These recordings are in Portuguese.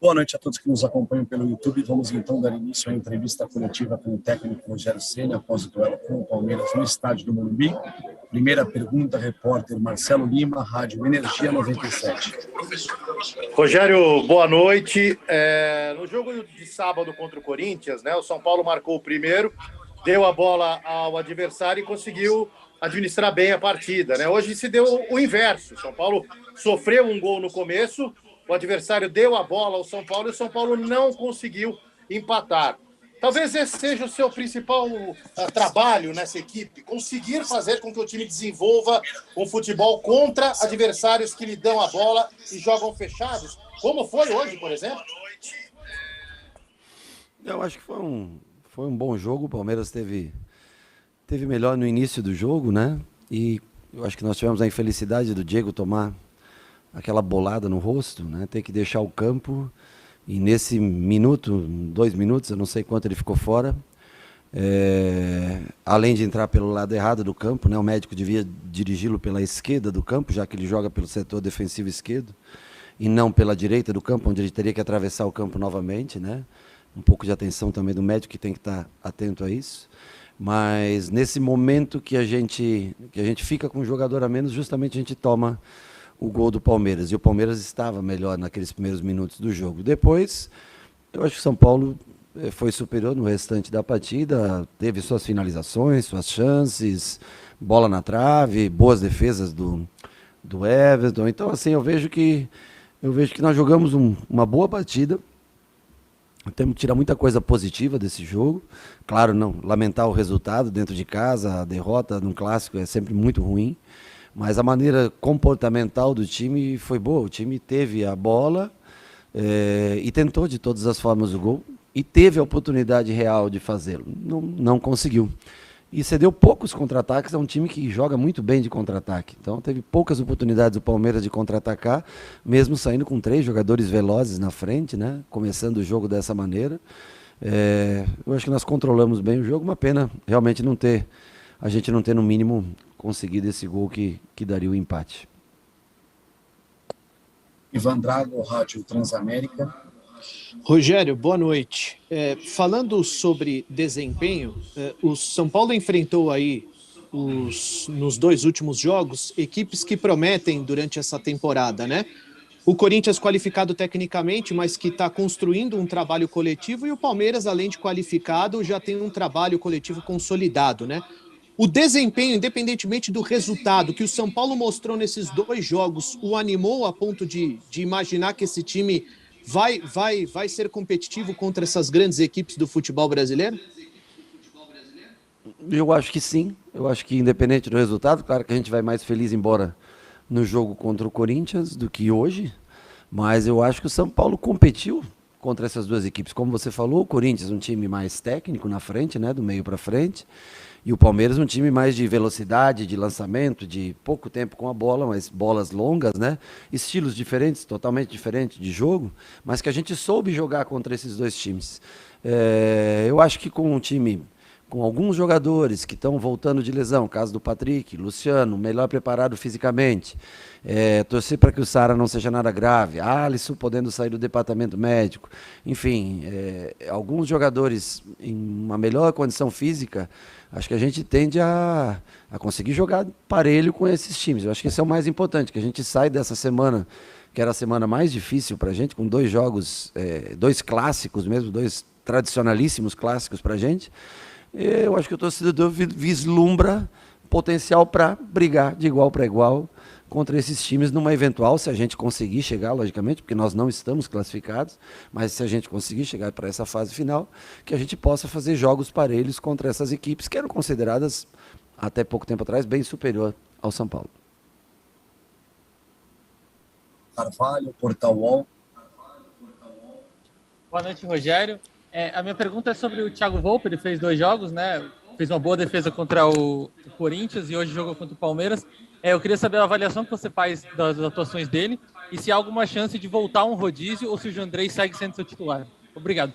Boa noite a todos que nos acompanham pelo YouTube. Vamos então dar início à entrevista coletiva com o técnico Rogério Ceni após o duelo com o Palmeiras no estádio do Morumbi. Primeira pergunta, repórter Marcelo Lima, Rádio Energia 97. Rogério, boa noite. No jogo de sábado contra o Corinthians, né, o São Paulo marcou o primeiro, deu a bola ao adversário e conseguiu administrar bem a partida, né? Hoje se deu o inverso. O São Paulo sofreu um gol no começo, o adversário deu a bola ao São Paulo e o São Paulo não conseguiu empatar. Talvez esse seja o seu principal trabalho nessa equipe, conseguir fazer com que o time desenvolva um futebol contra adversários que lhe dão a bola e jogam fechados, como foi hoje, por exemplo. Eu acho que foi um bom jogo. O Palmeiras teve melhor no início do jogo, né? E eu acho que nós tivemos a infelicidade do Diego tomar aquela bolada no rosto, né? Ter que deixar o campo. E nesse minuto, 2 minutos, eu não sei quanto ele ficou fora. Além de entrar pelo lado errado do campo, né? O médico devia dirigi-lo pela esquerda do campo, já que ele joga pelo setor defensivo esquerdo, e não pela direita do campo, onde ele teria que atravessar o campo novamente, né? Um pouco de atenção também do médico, que tem que estar atento a isso. Mas nesse momento que a gente fica com um jogador a menos, justamente a gente toma o gol do Palmeiras. E o Palmeiras estava melhor naqueles primeiros minutos do jogo. Depois, eu acho que o São Paulo foi superior no restante da partida, teve suas finalizações, suas chances, bola na trave, boas defesas do Everton. Então, assim, eu vejo que nós jogamos uma boa partida. Temos que tirar muita coisa positiva desse jogo. Claro, não lamentar o resultado dentro de casa, a derrota num clássico é sempre muito ruim. Mas a maneira comportamental do time foi boa. O time teve a bola e tentou de todas as formas o gol. E teve a oportunidade real de fazê-lo. Não conseguiu. E cedeu poucos contra-ataques. É um time que joga muito bem de contra-ataque. Então teve poucas oportunidades o Palmeiras de contra-atacar, mesmo saindo com 3 jogadores velozes na frente, né? Começando o jogo dessa maneira. Eu acho que nós controlamos bem o jogo. Uma pena realmente a gente não ter no mínimo conseguido esse gol que daria o empate. Ivan Drago, Rádio Transamérica. Rogério, boa noite. Falando sobre desempenho, o São Paulo enfrentou aí, nos 2 últimos jogos, equipes que prometem durante essa temporada, né? O Corinthians qualificado tecnicamente, mas que está construindo um trabalho coletivo, e o Palmeiras, além de qualificado, já tem um trabalho coletivo consolidado, né? O desempenho, independentemente do resultado que o São Paulo mostrou nesses 2 jogos, o animou a ponto de imaginar que esse time vai ser competitivo contra essas grandes equipes do futebol brasileiro? Eu acho que sim. Eu acho que independente do resultado, claro que a gente vai mais feliz embora no jogo contra o Corinthians do que hoje, mas eu acho que o São Paulo competiu contra essas 2 equipes. Como você falou, o Corinthians um time mais técnico na frente, né, do meio para frente, e o Palmeiras um time mais de velocidade, de lançamento, de pouco tempo com a bola, mas bolas longas, né? Estilos diferentes, totalmente diferentes de jogo, mas que a gente soube jogar contra esses 2 times. Eu acho que com um time, com alguns jogadores que estão voltando de lesão, caso do Patrick, Luciano, melhor preparado fisicamente, torcer para que o Sara não seja nada grave, Alisson podendo sair do departamento médico, enfim, alguns jogadores em uma melhor condição física, acho que a gente tende a conseguir jogar parelho com esses times. Eu acho que esse é o mais importante, que a gente sai dessa semana, que era a semana mais difícil para a gente, com 2 jogos, 2 clássicos mesmo, 2 tradicionalíssimos clássicos para a gente. Eu acho que o torcedor vislumbra potencial para brigar de igual para igual contra esses times numa eventual, se a gente conseguir chegar, logicamente, porque nós não estamos classificados, mas se a gente conseguir chegar para essa fase final, que a gente possa fazer jogos parelhos contra essas equipes que eram consideradas, até pouco tempo atrás, bem superior ao São Paulo. Carvalho, Portal UOL. Boa noite, Rogério. A minha pergunta é sobre o Thiago Volpe. Ele fez 2 jogos, né? Fez uma boa defesa contra o Corinthians e hoje jogou contra o Palmeiras. Eu queria saber a avaliação que você faz das atuações dele e se há alguma chance de voltar um rodízio ou se o Jandrei segue sendo seu titular. Obrigado.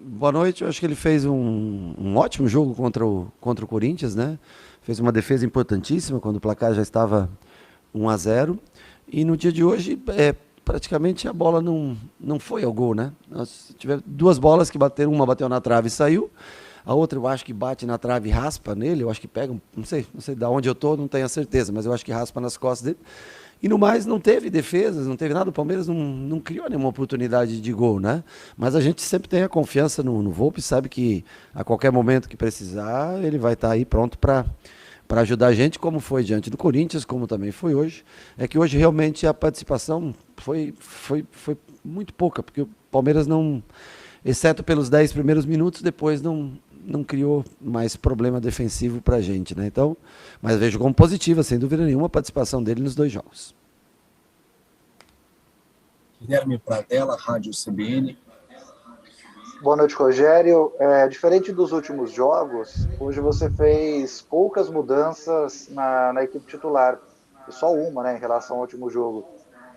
Boa noite. Eu acho que ele fez um ótimo jogo contra o Corinthians, né? Fez uma defesa importantíssima quando o placar já estava 1-0. E no dia de hoje, praticamente a bola não foi ao gol, né? Nós tivemos 2 bolas que bateram, uma bateu na trave e saiu, a outra eu acho que bate na trave e raspa nele, eu acho que pega, não sei de onde eu tô, não tenho a certeza, mas eu acho que raspa nas costas dele. E no mais, não teve defesas, não teve nada, o Palmeiras não criou nenhuma oportunidade de gol, né? Mas a gente sempre tem a confiança no Volpi, sabe que a qualquer momento que precisar, ele vai estar aí pronto para ajudar a gente, como foi diante do Corinthians, como também foi hoje. É que hoje realmente a participação foi muito pouca, porque o Palmeiras não, exceto pelos 10 primeiros minutos, depois não criou mais problema defensivo para a gente, né? Então, mas vejo como positiva, sem dúvida nenhuma, a participação dele nos 2 jogos. Guilherme Pradella, Rádio CBN. Boa noite, Rogério. Diferente dos últimos jogos, hoje você fez poucas mudanças na equipe titular, e só uma, né, em relação ao último jogo.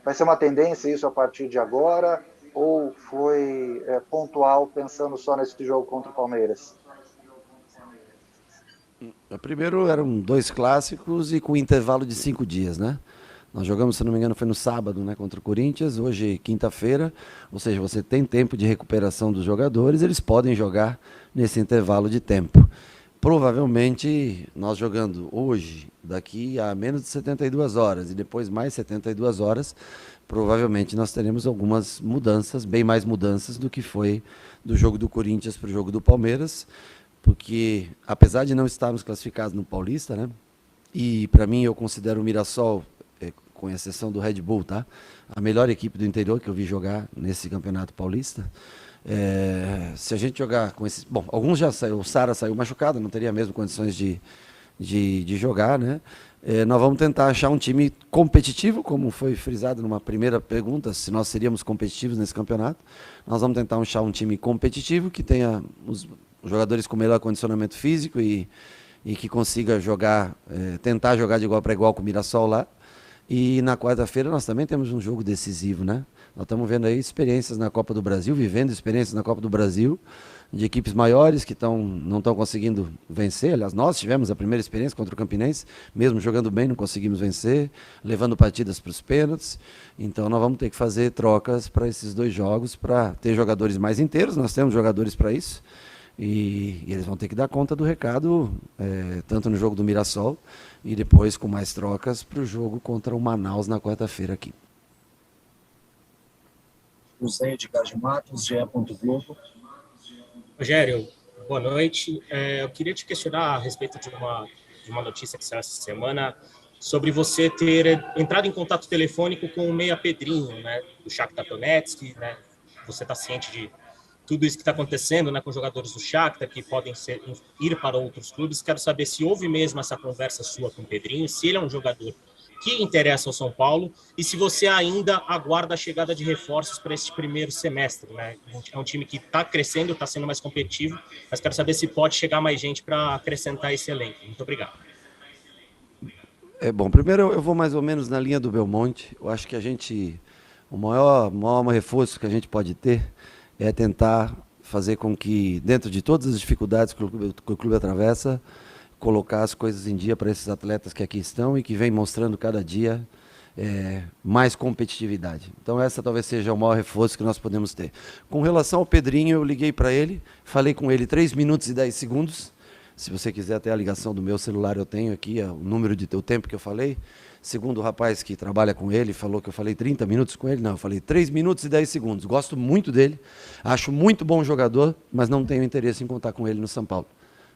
Vai ser uma tendência isso a partir de agora, ou foi pontual pensando só nesse jogo contra o Palmeiras? Primeiro eram 2 clássicos e com intervalo de 5 dias, né? Nós jogamos, se não me engano, foi no sábado, né, contra o Corinthians, hoje quinta-feira, ou seja, você tem tempo de recuperação dos jogadores, eles podem jogar nesse intervalo de tempo. Provavelmente, nós jogando hoje, daqui a menos de 72 horas e depois mais 72 horas, provavelmente nós teremos algumas mudanças, bem mais mudanças do que foi do jogo do Corinthians para o jogo do Palmeiras, porque apesar de não estarmos classificados no Paulista, né, e para mim eu considero o Mirassol, com exceção do Red Bull, tá, a melhor equipe do interior que eu vi jogar nesse Campeonato Paulista. Se a gente jogar com esses... Bom, alguns já saiu, o Sara saiu machucado, não teria mesmo condições de jogar, né? Nós vamos tentar achar um time competitivo, como foi frisado numa primeira pergunta, se nós seríamos competitivos nesse campeonato. Nós vamos tentar achar um time competitivo, que tenha os jogadores com melhor condicionamento físico e que consiga jogar, tentar jogar de igual para igual com o Mirassol lá. E na quarta-feira nós também temos um jogo decisivo, né? Nós estamos vendo aí experiências na Copa do Brasil, vivendo experiências na Copa do Brasil, de equipes maiores que não estão conseguindo vencer. Aliás, nós tivemos a primeira experiência contra o Campinense, mesmo jogando bem, não conseguimos vencer, levando partidas para os pênaltis. Então nós vamos ter que fazer trocas para esses 2 jogos, para ter jogadores mais inteiros, nós temos jogadores para isso. E eles vão ter que dar conta do recado, tanto no jogo do Mirassol e depois com mais trocas para o jogo contra o Manaus na quarta-feira aqui. José Edgar de Matos, GE. Globo. Rogério, boa noite. Eu queria te questionar a respeito de uma notícia que saiu essa semana sobre você ter entrado em contato telefônico com o Meia Pedrinho, né, do Shakhtar Donetsk, né? Você está ciente de tudo isso que está acontecendo, né, com os jogadores do Shakhtar que podem ir para outros clubes. Quero saber se houve mesmo essa conversa sua com o Pedrinho, se ele é um jogador que interessa ao São Paulo e se você ainda aguarda a chegada de reforços para este primeiro semestre, né? É um time que está crescendo, está sendo mais competitivo, mas quero saber se pode chegar mais gente para acrescentar esse elenco. Muito obrigado. Bom, primeiro eu vou mais ou menos na linha do Belmonte. Eu acho que o maior reforço que a gente pode ter é tentar fazer com que, dentro de todas as dificuldades que o clube atravessa, colocar as coisas em dia para esses atletas que aqui estão e que vem mostrando cada dia mais competitividade. Então essa talvez seja o maior reforço que nós podemos ter. Com relação ao Pedrinho, eu liguei para ele, falei com ele 3 minutos e 10 segundos. Se você quiser até a ligação do meu celular, eu tenho aqui o número o tempo que eu falei. Segundo o rapaz que trabalha com ele, falou que eu falei 30 minutos com ele. Não, eu falei 3 minutos e 10 segundos. Gosto muito dele, acho muito bom jogador, mas não tenho interesse em contar com ele no São Paulo.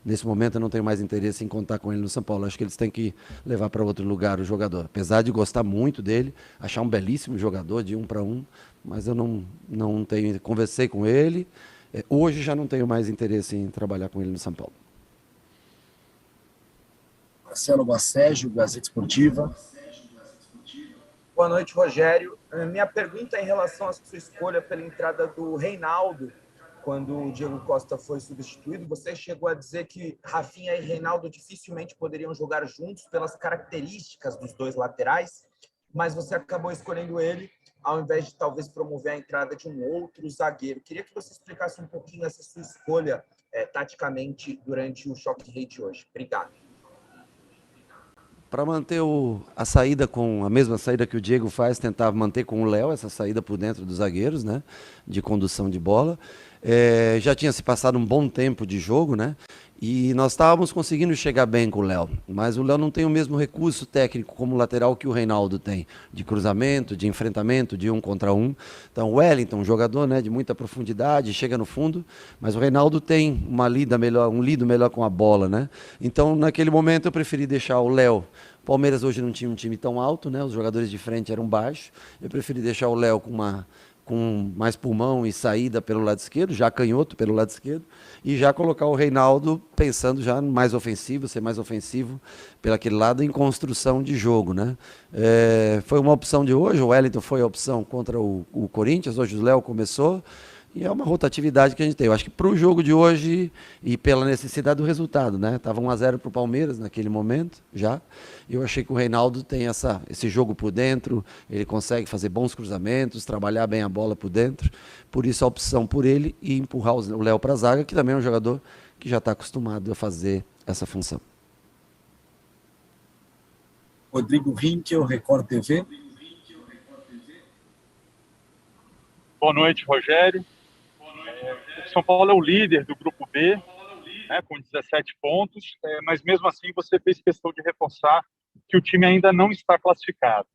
Nesse momento eu não tenho mais interesse em contar com ele no São Paulo. Acho que eles têm que levar para outro lugar o jogador. Apesar de gostar muito dele, achar um belíssimo jogador de 1 para 1, mas eu não tenho. Conversei com ele. Hoje já não tenho mais interesse em trabalhar com ele no São Paulo. Marcelo Basségio, Gazeta Esportiva. Boa noite, Rogério. Minha pergunta é em relação à sua escolha pela entrada do Reinaldo, quando o Diego Costa foi substituído. Você chegou a dizer que Rafinha e Reinaldo dificilmente poderiam jogar juntos pelas características dos 2 laterais, mas você acabou escolhendo ele ao invés de talvez promover a entrada de um outro zagueiro. Queria que você explicasse um pouquinho essa sua escolha taticamente durante o Choque Rei de hoje. Obrigado. para manter a saída com a mesma saída que o Diego faz, tentar manter com o Léo essa saída por dentro dos zagueiros, né, de condução de bola. Já tinha se passado um bom tempo de jogo, né, e nós estávamos conseguindo chegar bem com o Léo, mas o Léo não tem o mesmo recurso técnico como lateral que o Reinaldo tem, de cruzamento, de enfrentamento, de 1 contra 1. Então o Wellington, um jogador, né, de muita profundidade, chega no fundo, mas o Reinaldo tem um lido melhor com a bola, né? Então naquele momento eu preferi deixar o Léo. O Palmeiras hoje não tinha um time tão alto, né? Os jogadores de frente eram baixos. Eu preferi deixar o Léo com mais pulmão e saída pelo lado esquerdo, já canhoto pelo lado esquerdo, e já colocar o Reinaldo pensando já mais ofensivo, ser mais ofensivo pelo aquele lado em construção de jogo, né? Foi uma opção de hoje, o Wellington foi a opção contra o Corinthians, hoje o Léo começou, e é uma rotatividade que a gente tem. Eu acho que para o jogo de hoje e pela necessidade do resultado, né? Estava 1-0 para o Palmeiras naquele momento, já. Eu achei que o Reinaldo tem esse jogo por dentro, ele consegue fazer bons cruzamentos, trabalhar bem a bola por dentro. Por isso a opção por ele e empurrar o Léo para a zaga, que também é um jogador que já está acostumado a fazer essa função. Rodrigo Rinkel, Record TV. Boa noite, Rogério. O São Paulo é o líder do Grupo B, né, com 17 pontos, mas mesmo assim você fez questão de reforçar que o time ainda não está classificado.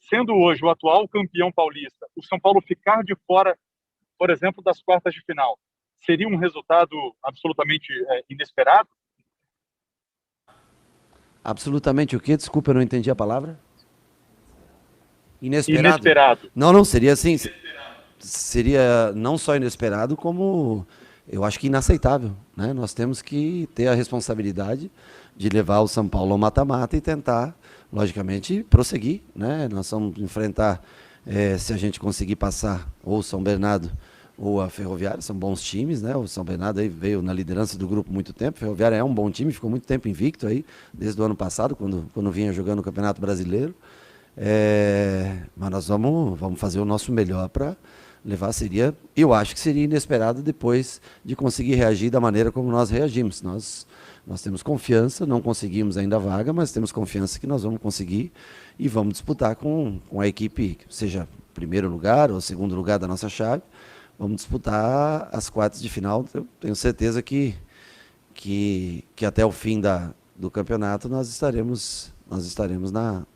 Sendo hoje o atual campeão paulista, o São Paulo ficar de fora, por exemplo, das quartas de final, seria um resultado absolutamente inesperado? Absolutamente o quê? Desculpa, eu não entendi a palavra. Inesperado. Inesperado. Não, seria assim... Seria não só inesperado, como eu acho que inaceitável, né? Nós temos que ter a responsabilidade de levar o São Paulo ao mata-mata e tentar, logicamente, prosseguir, né? Nós vamos enfrentar, se a gente conseguir passar ou o São Bernardo ou a Ferroviária, são bons times, né? O São Bernardo aí veio na liderança do grupo muito tempo, a Ferroviária é um bom time, ficou muito tempo invicto aí, desde o ano passado, quando vinha jogando o Campeonato Brasileiro. Mas nós vamos fazer o nosso melhor para levar. Eu acho que seria inesperado depois de conseguir reagir da maneira como nós reagimos. Nós temos confiança, não conseguimos ainda a vaga, mas temos confiança que nós vamos conseguir e vamos disputar com a equipe, seja primeiro lugar ou segundo lugar da nossa chave, vamos disputar as quartas de final. Eu tenho certeza que até o fim do campeonato nós estaremos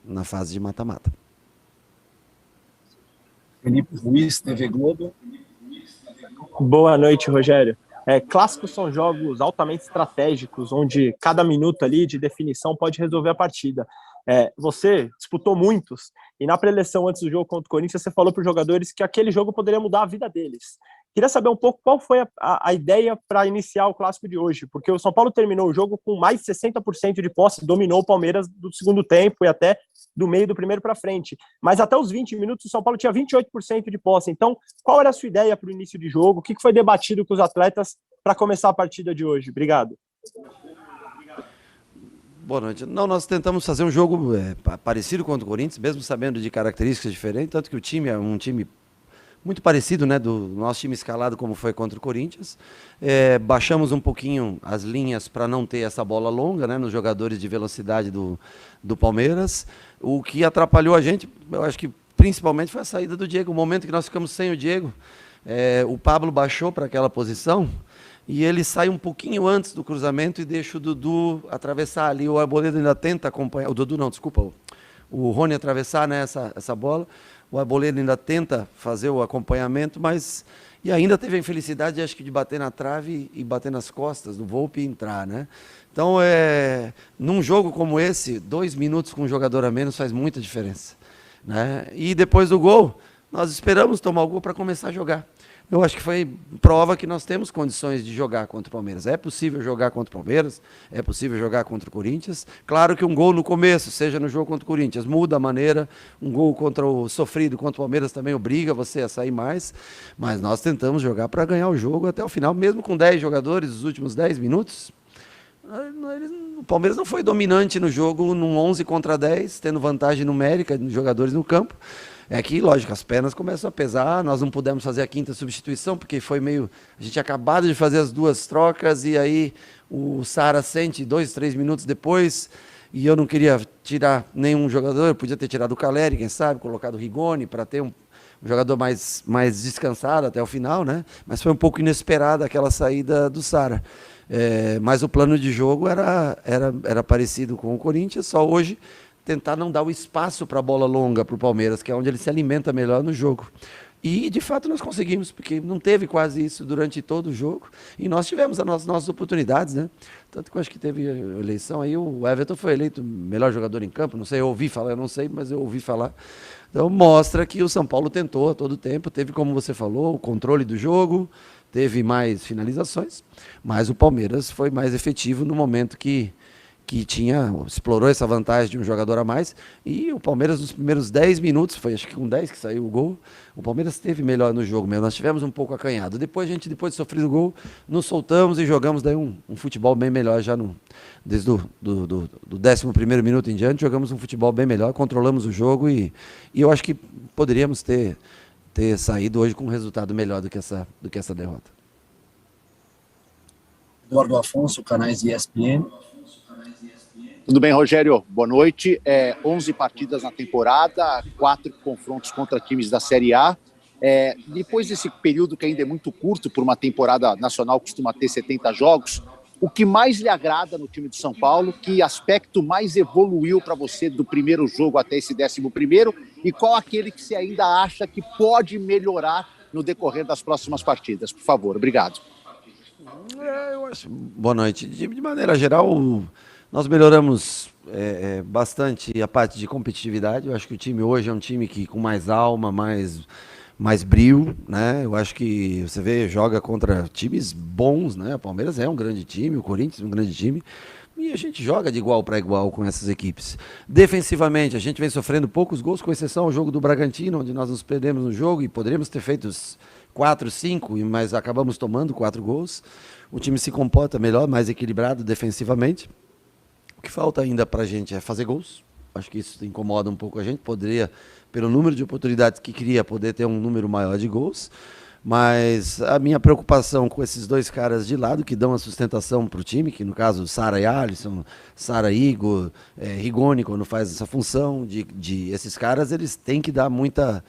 na fase de mata-mata. Felipe Ruiz, TV Globo. Boa noite, Rogério. Clássicos são jogos altamente estratégicos, onde cada minuto ali de definição pode resolver a partida. Você disputou muitos, e na preleção antes do jogo contra o Corinthians, você falou para os jogadores que aquele jogo poderia mudar a vida deles. Queria saber um pouco qual foi a ideia para iniciar o clássico de hoje, porque o São Paulo terminou o jogo com mais de 60% de posse, dominou o Palmeiras do segundo tempo e até do meio do primeiro para frente. Mas até os 20 minutos o São Paulo tinha 28% de posse. Então, qual era a sua ideia para o início de jogo? O que foi debatido com os atletas para começar a partida de hoje? Obrigado. Boa noite. Não, nós tentamos fazer um jogo parecido com o Corinthians, mesmo sabendo de características diferentes, tanto que o time é um time muito parecido, né, do nosso time escalado como foi contra o Corinthians. Baixamos um pouquinho as linhas para não ter essa bola longa, né, nos jogadores de velocidade do Palmeiras. O que atrapalhou a gente, eu acho que principalmente foi a saída do Diego. O momento que nós ficamos sem o Diego, o Pablo baixou para aquela posição e ele sai um pouquinho antes do cruzamento e deixa o Dudu atravessar ali. O Arboleda ainda tenta acompanhar, o Dudu não, desculpa, o Rony atravessar, né, essa bola. O Arboleda ainda tenta fazer o acompanhamento, e ainda teve a infelicidade, acho que, de bater na trave e bater nas costas do Volpi e entrar, né? Então, num jogo como esse, 2 minutos com um jogador a menos faz muita diferença, né? E depois do gol, nós esperamos tomar o gol para começar a jogar. Eu acho que foi prova que nós temos condições de jogar contra o Palmeiras. É possível jogar contra o Palmeiras, é possível jogar contra o Corinthians. Claro que um gol no começo, seja no jogo contra o Corinthians, muda a maneira. Um gol sofrido contra o Palmeiras também obriga você a sair mais. Mas nós tentamos jogar para ganhar o jogo até o final, mesmo com 10 jogadores, os últimos 10 minutos. O Palmeiras não foi dominante no jogo, num 11 contra 10, tendo vantagem numérica de jogadores no campo. Que, lógico, as pernas começam a pesar, nós não pudemos fazer a 5ª substituição, porque foi meio... A gente tinha acabado de fazer as 2 trocas, e aí o Sara sente 2, 3 minutos depois, e eu não queria tirar nenhum jogador, eu podia ter tirado o Caleri, quem sabe, colocado o Rigoni, para ter um jogador mais descansado até o final, né? Mas foi um pouco inesperada aquela saída do Sara. Mas o plano de jogo era parecido com o Corinthians, só hoje tentar não dar o espaço para a bola longa para o Palmeiras, que é onde ele se alimenta melhor no jogo. E, de fato, nós conseguimos, porque não teve quase isso durante todo o jogo. E nós tivemos as nossas oportunidades, né? Tanto que eu acho que teve eleição aí, o Everton foi eleito melhor jogador em campo, não sei, eu ouvi falar, eu não sei, mas eu ouvi falar. Então, mostra que o São Paulo tentou a todo tempo, teve, como você falou, o controle do jogo, teve mais finalizações, mas o Palmeiras foi mais efetivo no momento que explorou essa vantagem de um jogador a mais, e o Palmeiras nos primeiros 10 minutos, foi acho que com 10 que saiu o gol, o Palmeiras esteve melhor no jogo mesmo, nós tivemos um pouco acanhado. Depois de sofrer o gol, nos soltamos e jogamos daí um futebol bem melhor, já desde do 11º minuto em diante, jogamos um futebol bem melhor, controlamos o jogo e eu acho que poderíamos ter saído hoje com um resultado melhor do que essa derrota. Eduardo Afonso, canais ESPN. Tudo bem, Rogério? Boa noite. 11 partidas na temporada, 4 confrontos contra times da Série A. Depois desse período que ainda é muito curto, por uma temporada nacional que costuma ter 70 jogos, o que mais lhe agrada no time do São Paulo? Que aspecto mais evoluiu para você do primeiro jogo até esse 11º? E qual aquele que você ainda acha que pode melhorar no decorrer das próximas partidas? Por favor, obrigado. Eu acho... Boa noite. De maneira geral, nós melhoramos bastante a parte de competitividade. Eu acho que o time hoje é um time que com mais alma, mais brio, né? Eu acho que você vê, joga contra times bons, né? O Palmeiras é um grande time, o Corinthians é um grande time, e a gente joga de igual para igual com essas equipes. Defensivamente, a gente vem sofrendo poucos gols, com exceção ao jogo do Bragantino, onde nós nos perdemos no jogo e poderíamos ter feito 4, 5, mas acabamos tomando 4 gols. O time se comporta melhor, mais equilibrado defensivamente. O que falta ainda para a gente é fazer gols. Acho que isso incomoda um pouco a gente. Poderia, pelo número de oportunidades que queria, poder ter um número maior de gols. Mas a minha preocupação com esses dois caras de lado, que dão a sustentação para o time, que no caso Sara e Alisson, Sara e Igor, Rigoni, quando faz essa função, esses caras, eles têm que dar muita...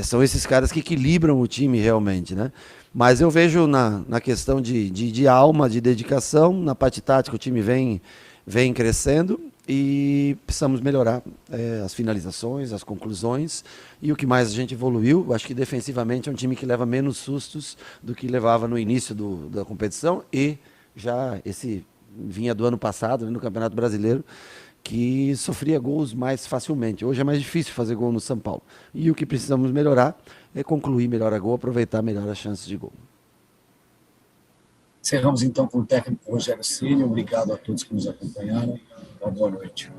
são esses caras que equilibram o time realmente, né? Mas eu vejo na questão de alma, de dedicação, na parte tática o time vem crescendo e precisamos melhorar as finalizações, as conclusões e o que mais a gente evoluiu. Acho que defensivamente é um time que leva menos sustos do que levava no início da competição e já vinha do ano passado, né, no Campeonato Brasileiro, que sofria gols mais facilmente. Hoje é mais difícil fazer gol no São Paulo. E o que precisamos melhorar é concluir melhor a gol, aproveitar melhor as chances de gol. Encerramos então com o técnico Rogério Ceni. Obrigado a todos que nos acompanharam. Uma boa noite.